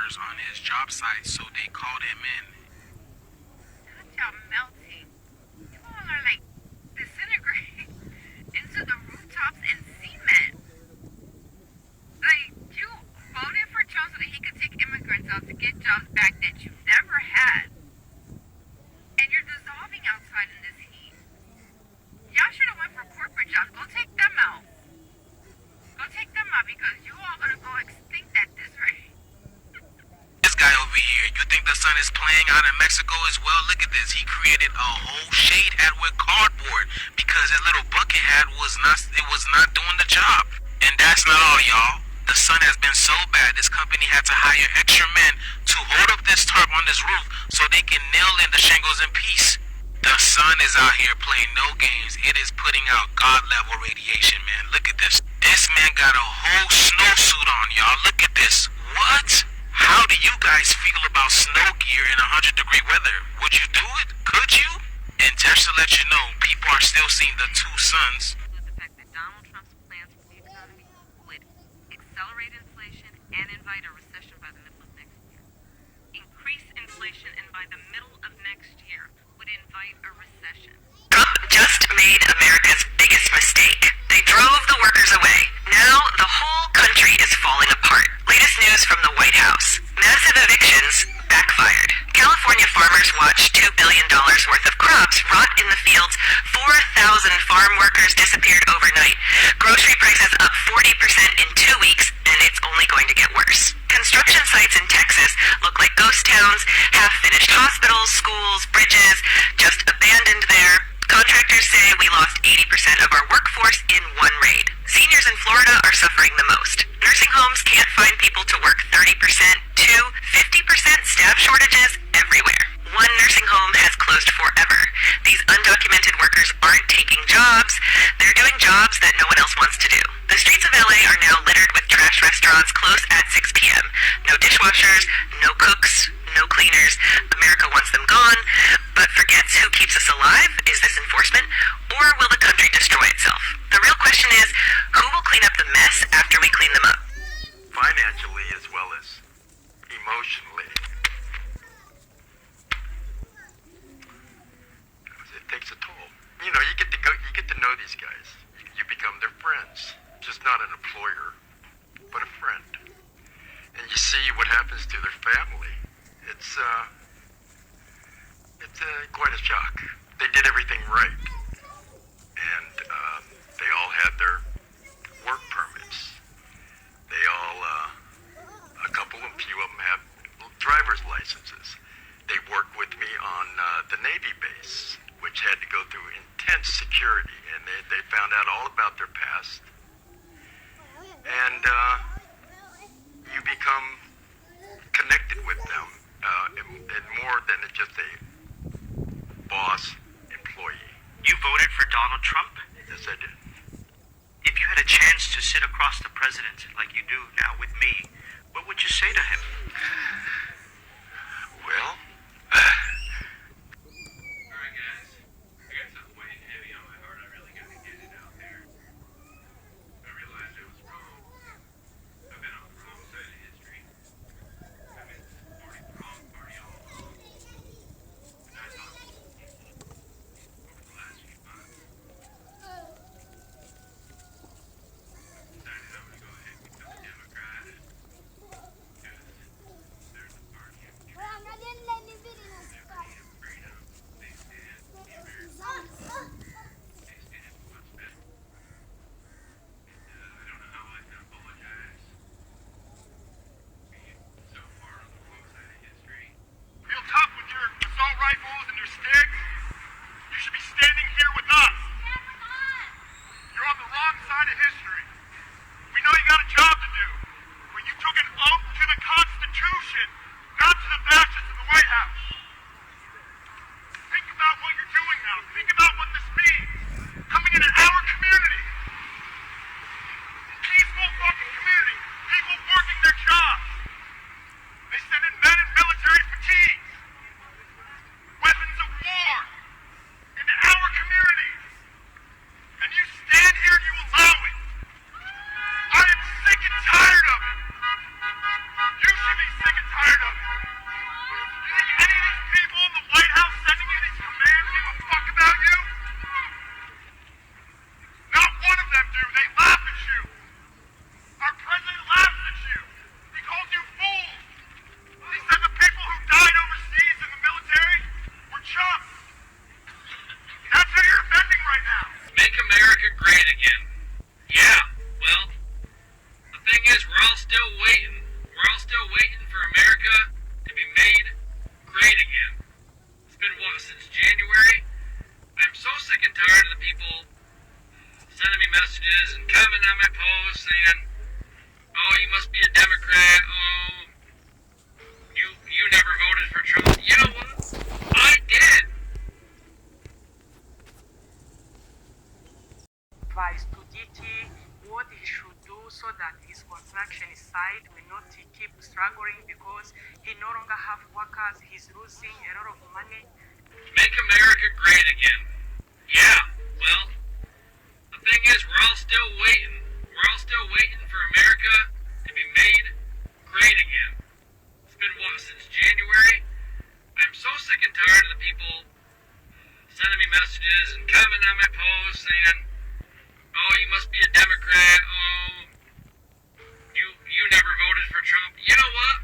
workers on his job site, so they called him in. Touch out melting. You all are like disintegrating into the rooftops and cement. Like, you voted for Trump so that he could take immigrants out to get jobs back that you never had. And you're dissolving outside in this heat. Y'all should have went for corporate jobs. Go take them out. Go take them out because you all gonna go extinct at this rate. This guy over here, you think the sun is playing out in Mexico as well? Look at this. He created a whole shade hat with cardboard because his little bucket hat was not doing the job. And that's not all, y'all. The sun has been so bad, this company had to hire extra men to hold up this tarp on this roof so they can nail in the shingles in peace. The sun is out here playing no games. It is putting out God-level radiation, man. Look at this. This man got a whole snowsuit on, y'all. Look at this. What? How do you guys feel about snow gear in 100-degree weather? Would you do it? Could you? And just to let you know, people are still seeing the two suns. The fact that Donald Trump's plans for the economy would accelerate inflation and invite a recession by the middle of next year. Increase inflation and by the middle of next year would invite a recession. Trump just made America's biggest mistake. They drove the workers away. Now the whole country is falling apart. Latest news from the White House. Massive evictions backfired. California farmers watched $2 billion worth of crops rot in the fields. 4,000 farm workers disappeared overnight. Grocery prices up 40% in 2 weeks, and it's only going to get worse. Construction sites in Texas look like ghost towns. Half-finished hospitals, schools, bridges, just abandoned there. Contractors say we lost 80% of our workforce in one raid. Seniors in Florida are suffering the most. Nursing homes can't find people to work 30% to 50% staff shortages everywhere. One nursing home has closed forever. These undocumented workers aren't taking jobs. They're doing jobs that no one else wants to do. The streets of LA are now littered with trash restaurants close at 6 p.m. No dishwashers, no cooks, no cleaners. America wants them gone, but forgets who keeps us alive. Is this enforcement, or will the country destroy itself? The real question is, who will clean up the mess after we clean them up? Financially as well as emotionally. It takes a toll. You know, you get to know these guys. You become their friends. Just not an employer, but a friend. And you see what happens to their family. It's quite a shock. They did everything right. And they all had their work permits. They all, a few of them have driver's licenses. They worked with me on the Navy base, which had to go through intense security, and they found out all about their past. And you become connected with them and more than just a boss employee. You voted for Donald Trump? Yes, I did. If you had a chance to sit across the president like you do now with me, what would you say to him? Well, Alright guys, I got something weighing heavy on my heart. I really gotta get it out there. I realized I was wrong. I've been on the wrong side of history. I've been supporting the wrong party all along. And I thought people over the last few months. Decided I'm gonna go ahead and become a Democrat because there's a party of people that need freedom. They stand for the American people. They stand for what's best. And I don't know how I can apologize for being so far on the wrong side of history. real tough with your assault rifles and your sticks. You should be standing here with us. You're on the wrong side of history. We know you got a job to do. When you took an oath to the Constitution, not to the fascists in the White House. Think about what you're doing now. Think about what this means. Coming into our community. Peaceful fucking community. People working their jobs. They send in men in military fatigues. Weapons of war. Into our communities. And you stand here and you allow it. I am sick and tired of it. You should be sick and tired saying, "Oh, you must be a Democrat. Oh, you never voted for Trump." You know what? I did. Advice to DT what he should do so that his construction site will not keep struggling because he no longer have workers, he's losing a lot of money. Make America great again. Yeah, well, the thing is, we're all still waiting. We're all still waiting for America to be made great again. It's been, what, since January? I'm so sick and tired of the people sending me messages and commenting on my posts saying, "Oh, you must be a Democrat. Oh, you never voted for Trump." You know what?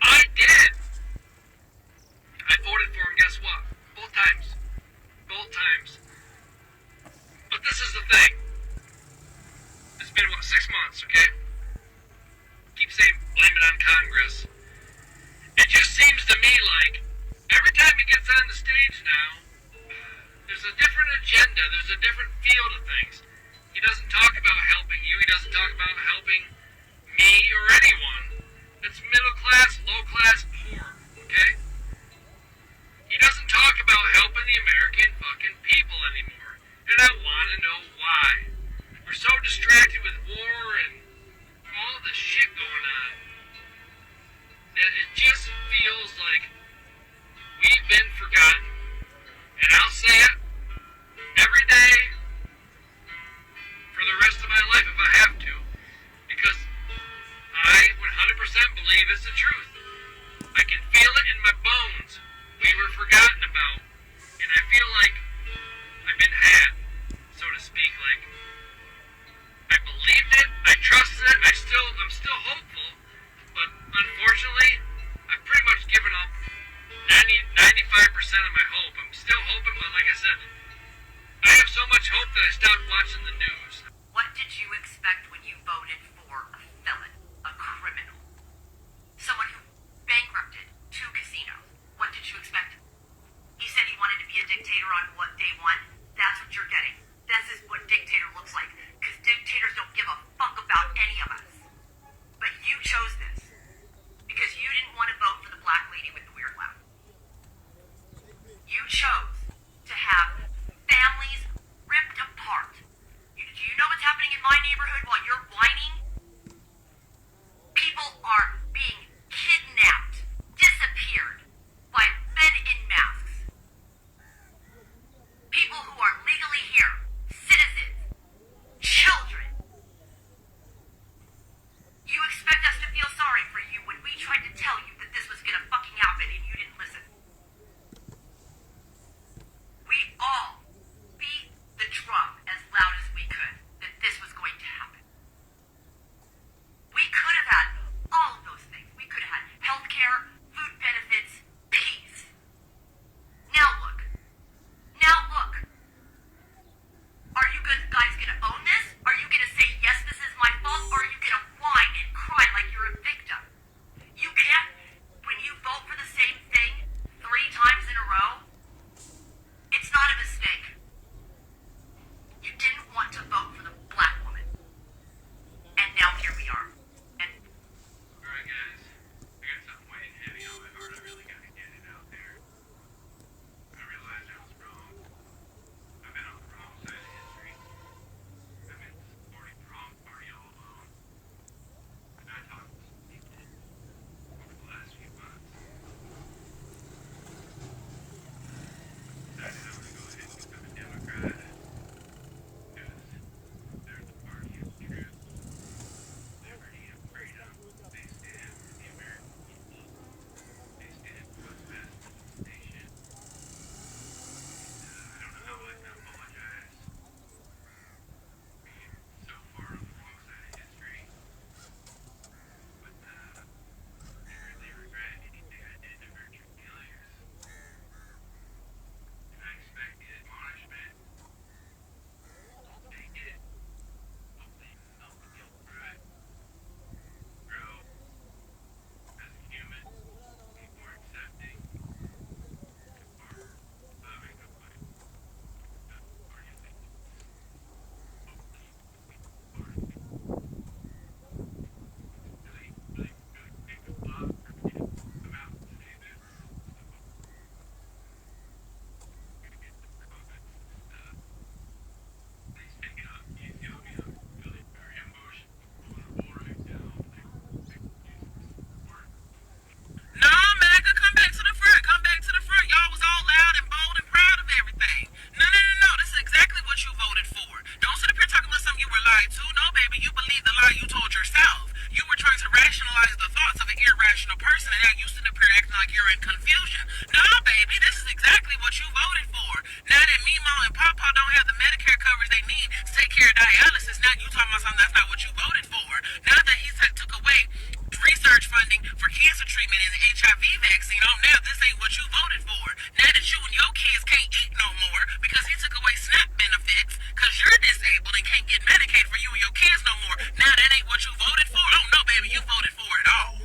I did. I voted for him, guess what? Both times. Both times. But this is the thing. It's been, what, 6 months, okay? Keep saying blame it on Congress. It just seems to me like every time he gets on the stage now, there's a different agenda, there's a different feel to things. He doesn't talk about helping you, he doesn't talk about helping me or anyone. It's middle class, low class, poor, okay? He doesn't talk about helping the American fucking people anymore. And I want to know why. We're so distracted with war and all this shit going on that it just feels like we've been forgotten. And I'll say it every day for the rest of my life if I have to, because I 100% believe it's the truth. I can feel it in my bones. We were forgotten about, and I feel like I've been had, so to speak. Like, I believed it, I trusted it, I'm still hopeful, but unfortunately, I've pretty much given up 95% of my hope. I'm still hoping, but like I said, I have so much hope that I stopped watching the news. What did you expect when you voted for a felon, a criminal? Someone who bankrupted 2 casinos. What did you expect? He said he wanted to be a dictator on what, day one? That's what you're getting. This is what dictator looks like. Because dictators don't give a fuck about any of us. But you chose this. Because you didn't want to vote for the black lady with the weird laugh. You chose to have families ripped apart. You rational person, and now you sitting up here acting like you're in confusion. No, baby, this is exactly what you voted for. Now that Mimo and Pawpaw don't have the Medicare coverage they need to take care of dialysis, now you talking about something that's not what you voted for. Now that he took away research funding for cancer treatment and the HIV vaccine, oh, now this ain't what you voted for. Now that you and your kids can't eat no more because he took away SNAP benefits because you're disabled and can't get Medicaid for you and your kids no more. Now that ain't what you voted for. Oh, no, baby, you voted for it all.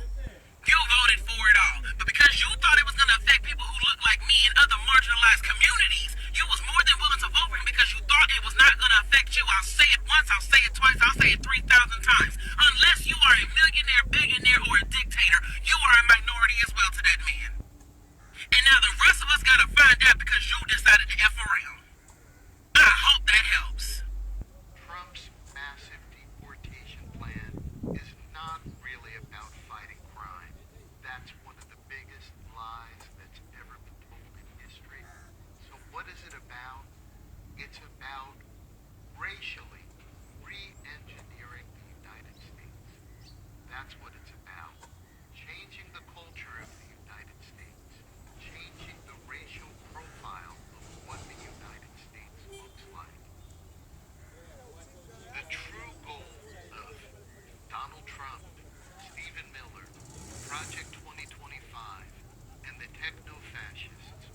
You voted for it all. But because you thought it was going to affect people who look like me and other marginalized communities, you was more than willing to vote for him because you thought it was not going to affect you. I'll say it once, I'll say it twice, I'll say it 3,000 times. Unless you are a millionaire, billionaire, or a dictator, you are a minority as well to that man. And now the rest of us got to find out because you decided to F around. I hope that helps. Trump's massive deportation plan is not really about fighting crime. That's one of the biggest lies that's ever been told in history. So what is it about? It's about racially re-engineering the United States. That's what it's about. Changing the culture of the United States. Changing the racial profile of what the United States looks like. The true goal of Donald Trump, Stephen Miller, Project 2025, and the techno-fascists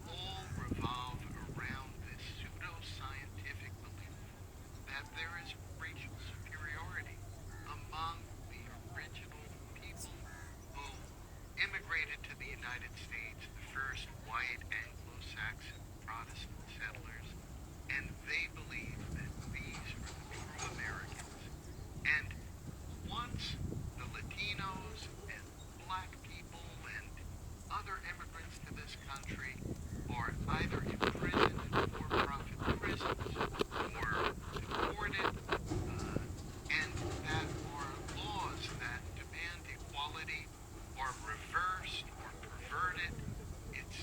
all revolve around this pseudo-scientific belief that there is racial superiority among the original people who immigrated to the United States, the first white Anglo-Saxon Protestant settlers, and they believe that these are the true Americans. And once the Latinos and black people and other immigrants to this country are either imprisoned in for-profit prisons or deported, and that our laws that demand equality are reversed or perverted, it's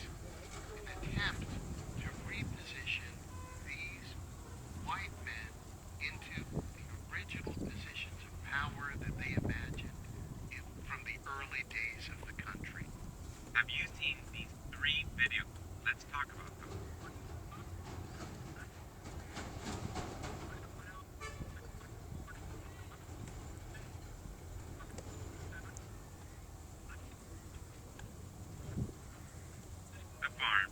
an attempt to reposition these white men into the original positions of power that they imagined from the early days of the country. Have you seen these 3 videos? Let's talk about them. The farm.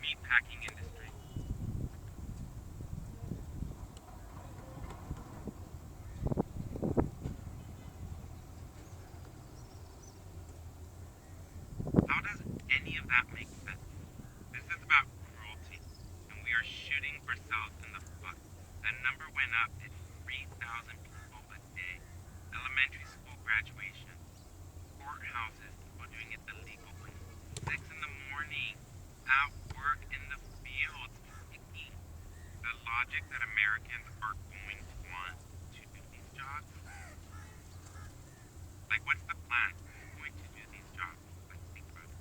Meatpacking industry. How does any of that make sense? This is about cruelty, and we are shooting ourselves in the foot. That number went up at 3,000 people a day. Elementary school graduation, courthouses, people doing it the legal way. 6 in the morning, out work in the fields, picking. The logic that Americans are going to want to do these jobs. Like, what's the plan? Who's going to do these jobs? Like, think about it.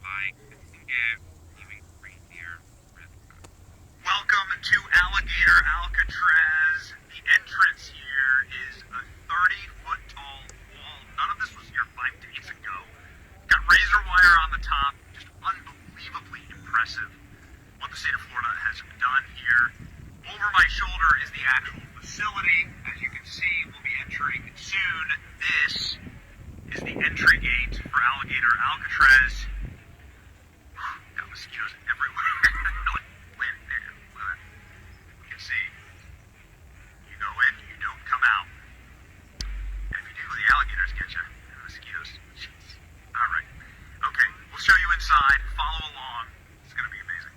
Like, this can get even crazier really fast. Welcome to Alligator Alcatraz. The entrance here is a 30-foot tall wall. None of this was here 5 days ago. Got razor wire on the top. Just unbelievably impressive what the state of Florida has done here. Over my shoulder is the actual facility. As you can see, we'll be entering soon. This is the entry gate for Alligator Alcatraz. Got mosquitoes everywhere. Like landing there. Look at that. You can see. You go in, you don't come out. And if you do, the alligators get you. The mosquitoes. Jeez. All right. Okay, we'll show you inside. Follow along. It's going to be amazing.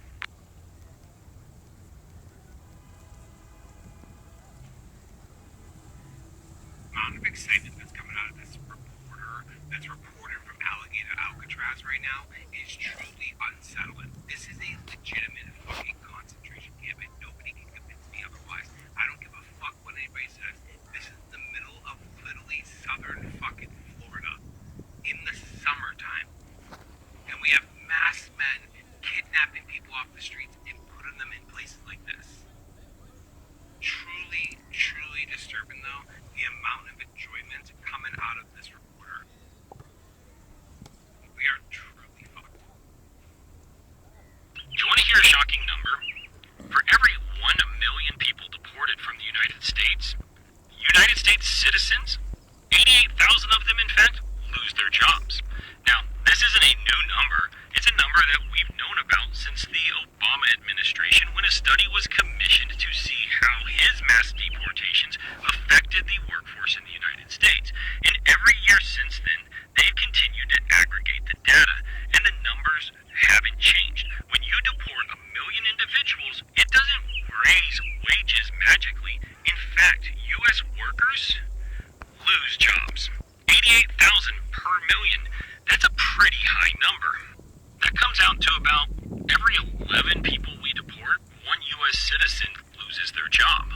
Amount of excitement that's coming out of this reporter that's reported from Alligator Alcatraz right now is truly unsettling. This is a legitimate fucking concentration camp, and nobody can convince me otherwise. I don't give a fuck what anybody says. This is the middle of literally southern fucking Florida. jobs. Now, this isn't a new number. It's a number that we've known about since the Obama administration, when a study was commissioned to see how his mass deportations affected the workforce in the United States. And every year since then, they've continued to aggregate the data, and the numbers haven't changed. When you deport 1 million individuals, it doesn't raise wages magically. In fact, U.S. workers lose jobs. 88,000 per million. That's a pretty high number. That comes out to about every 11 people we deport, one U.S. citizen loses their job.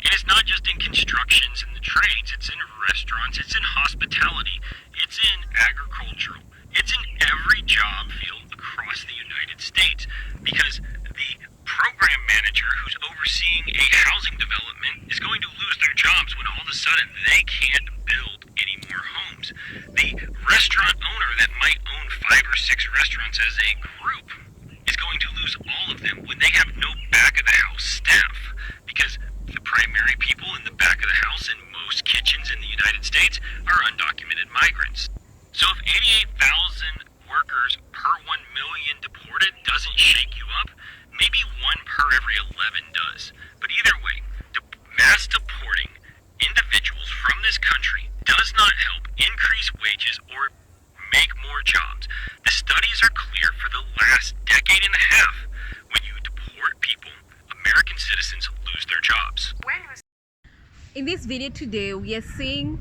And it's not just in constructions and the trades, it's in restaurants, it's in hospitality, it's in agricultural, it's in every job field across the United States. Because the program manager who's overseeing a housing development is going to lose their jobs when all of a sudden they can't build any more homes. The restaurant owner that might own 5 or 6 restaurants as a group is going to lose all of them when they have no back of the house staff, because the primary people in the back of the house in most kitchens in the United States are undocumented migrants. So if 88,000 workers per 1 million deported doesn't shake you up, maybe 1 per every 11 does. But either way, mass deporting individuals from this country does not help increase wages or make more jobs. The studies are clear for the last decade and a half. When you deport people, American citizens lose their jobs. In this video today, we are seeing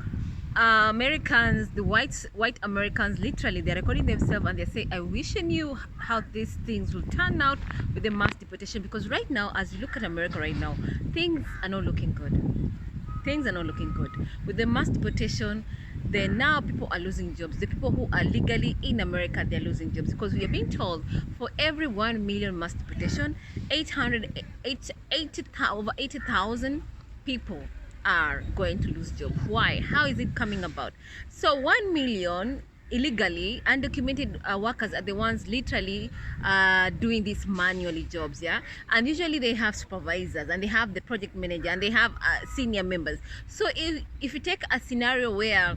Americans, the white Americans, literally they're recording themselves and they say, I wish I knew how these things will turn out with the mass deportation, because right now, as you look at America right now, things are not looking good. Things are not looking good. With the mass deportation, then now people are losing jobs. The people who are legally in America, they're losing jobs, because we are being told for every 1 million mass deportation, over 80,000 people are going to lose jobs. Why? How is it coming about? So 1 million illegally undocumented workers are the ones literally doing these manually jobs, yeah, and usually they have supervisors and they have the project manager and they have senior members. So if you take a scenario where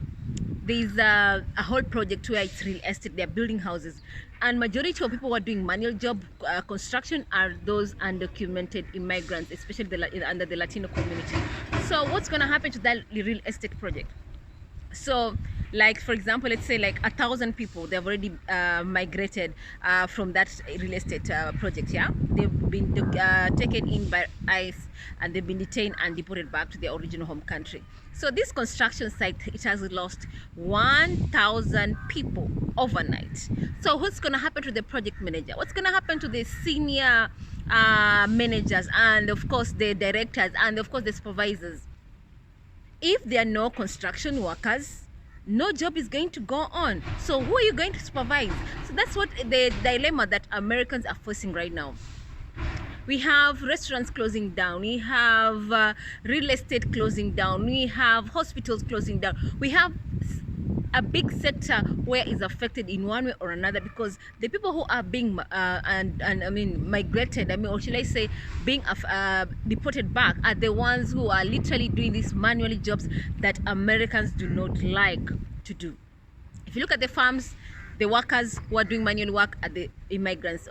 there's a whole project where it's real estate, they're building houses, and majority of people who are doing manual job construction are those undocumented immigrants, especially under the Latino community. So what's going to happen to that real estate project? So, like for example, let's say like 1,000 people, they've already migrated from that real estate project, yeah, they've been taken in by ICE and they've been detained and deported back to their original home country. So this construction site, it has lost 1,000 people overnight. So what's going to happen to the project manager? What's going to happen to the senior managers, and of course the directors, and of course the supervisors? If there are no construction workers, no job is going to go on. So who are you going to supervise? So that's what the dilemma that Americans are facing right now. We have restaurants closing down, we have real estate closing down, we have hospitals closing down, we have a big sector where is affected in one way or another, because the people who are being migrated, or should I say being deported back, are the ones who are literally doing these manually jobs that Americans do not like to do. If you look at the farms, the workers who are doing manual work are the immigrants.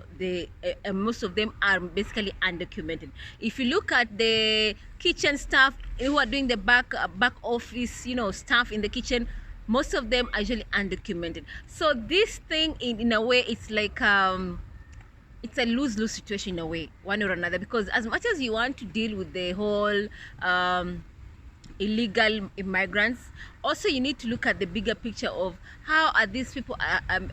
Most of them are basically undocumented. If you look at the kitchen staff who are doing the back office, staff in the kitchen, most of them are usually undocumented. So this thing, in a way, it's like it's a lose-lose situation in a way, one or another, because as much as you want to deal with the whole illegal immigrants, also you need to look at the bigger picture of how are these people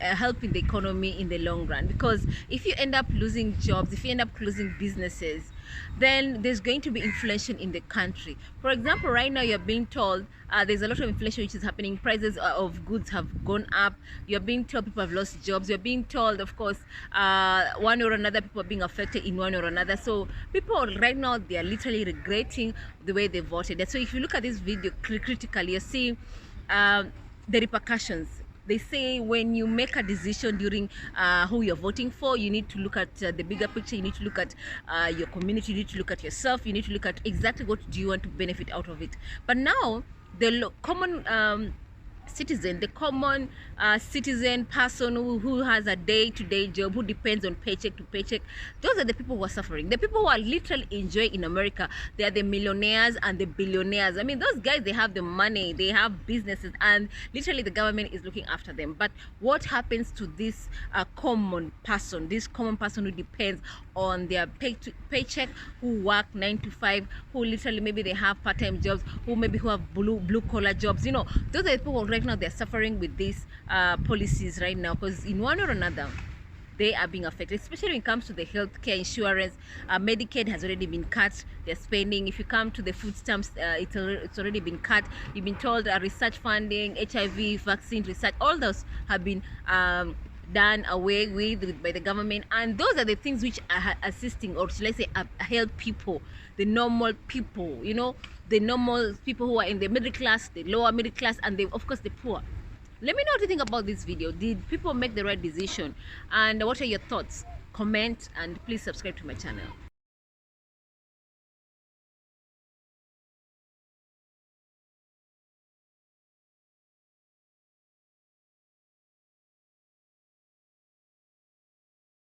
helping the economy in the long run. Because if you end up losing jobs, if you end up closing businesses, then there's going to be inflation in the country. For example, right now you're being told there's a lot of inflation which is happening. Prices of goods have gone up. You're being told people have lost jobs. You're being told, of course, one or another, people are being affected in one or another. So people right now, they are literally regretting the way they voted. So if you look at this video critically, you see the repercussions. They say when you make a decision during who you're voting for, you need to look at the bigger picture. You need to look at your community. You need to look at yourself. You need to look at exactly what do you want to benefit out of it. But now the common citizen, the common citizen person who has a day-to-day job, who depends on paycheck to paycheck. Those are the people who are suffering. The people who are literally enjoying in America, they are the millionaires and the billionaires. I mean, those guys, they have the money, they have businesses, and literally the government is looking after them. But what happens to this common person who depends on their paycheck, who work 9 to 5, who literally maybe they have part-time jobs, who have blue collar jobs? You know, those are the people right now, they're suffering with these policies right now, because in one or another they are being affected, especially when it comes to the healthcare insurance. Medicaid has already been cut, their spending. If you come to the food stamps, it's already been cut. You've been told research funding, HIV vaccine research, all those have been done away with by the government. And those are the things which are assisting, or should I say, help people, the normal people, you know, the normal people who are in the middle class, the lower middle class, and of course the poor. Let me know what you think about this video. Did people make the right decision? And what are your thoughts? Comment, and please subscribe to my channel.